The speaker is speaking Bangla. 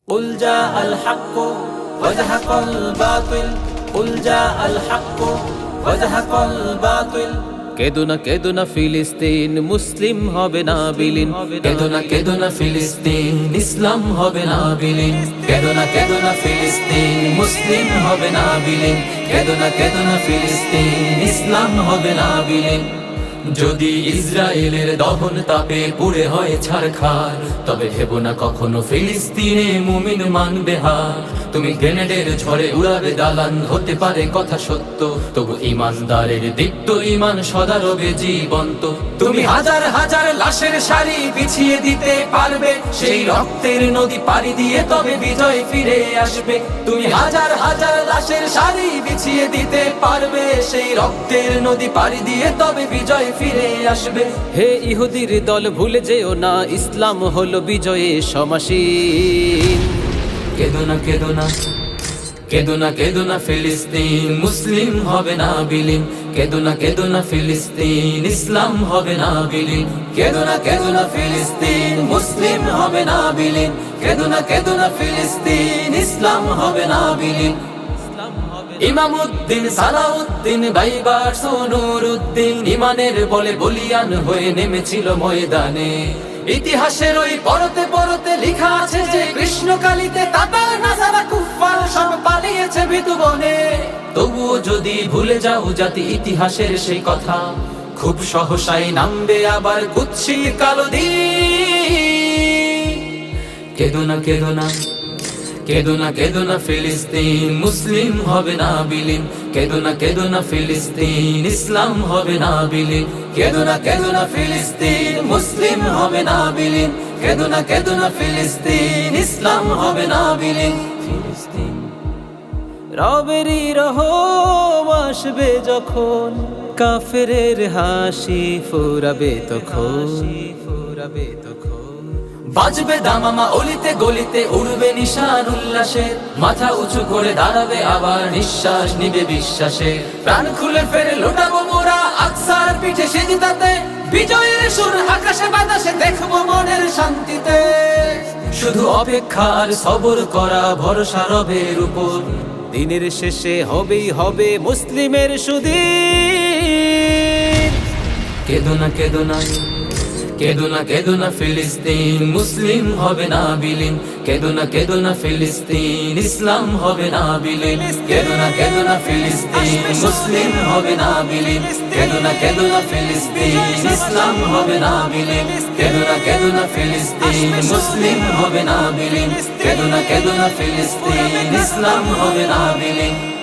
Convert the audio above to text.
قل جاء الحق وزهق الباطل قل جاء الحق وزهق الباطل কেদো না ফিলিস্তিন মুসলিম হবে না বিলীন কেদো না ফিলিস্তিন ইসলাম হবে না বিলীন কেদো না ফিলিস্তিন মুসলিম হবে না বিলীন কেদো না ফিলিস্তিন ইসলাম হবে না বিলীন যদি ইসরায়েলের দহন তাপে পুড়ে হয় ছারখার তবে ভেবো না কখনো ফিলিস্তিনে মুমিন মানবে হার তুমি গ্রেনেডের ঝড়ে উড়াবে দালান হতে পারে কথা সত্য তবু ইমানদারের দীপ্ত ইমান সদা রবে জীবন্ত তুমি হাজার হাজার লাশের সারি বিছিয়ে দিতে পারবে সেই রক্তের নদী পাড়ি দিয়ে তবে বিজয় ফিরে আসবে তুমি হাজার হাজার লাশের সারি বিছিয়ে দিতে পারবে সেই রক্তের নদী পাড়ি দিয়ে তবে বিজয় ফিরে আসবে হে ইহুদির দল ভুলে যেও না ইসলাম হলো বিজয়ে সমাসীন কেদো না ফিলিস্তিন মুসলিম হবে না বিলীন কেদো না ফিলিস্তিন ইসলাম হবে না বিলীন কেদো না ফিলিস্তিন মুসলিম হবে না বিলীন কেদো না ফিলিস্তিন ইসলাম হবে না বিলীন ইমামউদ্দিন সালাউদ্দিন বাইবার নুরউদ্দিন ইমানের বলে বলিয়ান হয়ে নেমেছিল ময়দানে ইতিহাসের ওই পরতে পরতে লেখা আছে যে কৃষ্ণকালীতে তাতার নাজারা কুফফার সব পালিয়েছে ভীতু বনে তবুও যদি ভুলে যাও জাতি ইতিহাসের সেই কথা খুব সহসাই নামবে আবার কুৎসিত কালো দিন কেদো না ফিলিস্তিন মুসলিম হবে না বিলীন কেদো না ফিলিস্তিন ইসলাম হবে না বিলীন কেদো না ফিলিস্তিন মুসলিম হবে না বিলীন কেদো না ফিলিস্তিন ইসলাম হবে না বিলীন রবেরই রহম আসবে যখন কাফেরের হাসি ফুরাবে তখন বাজবে দামামা অলিতে গলিতে উড়বে নিশান উল্লাসে মাথা উঁচু করে দাঁড়াবে আবার নিঃশ্বাস নিবে বিশ্বাসে প্রাণ খুলে ফেরে লোটাবো মোরা আকসার পিঠে সেজদাতে বিজয়ের সুর আকাশে বাতাসে দেখবো মনের শান্তিতে শুধু অপেক্ষা আর সবর করা ভরসা রবের উপর দিনের শেষে হবে মুসলিমের সুদিন কেদো না ফিলিস্তিন মুসলিম হবে না বিলীন কেদো না ফিলিস্তিন ইসলাম হবে না বিলীন কেদো না ফিলিস্তিন মুসলিম হবে না বিলীন কেদো না ফিলিস্তিন ইসলাম হবে না বিলীন কেদো না ফিলিস্তিন মুসলিম হবে না বিলীন কেদো না ফিলিস্তিন ইসলাম হবে না বিলীন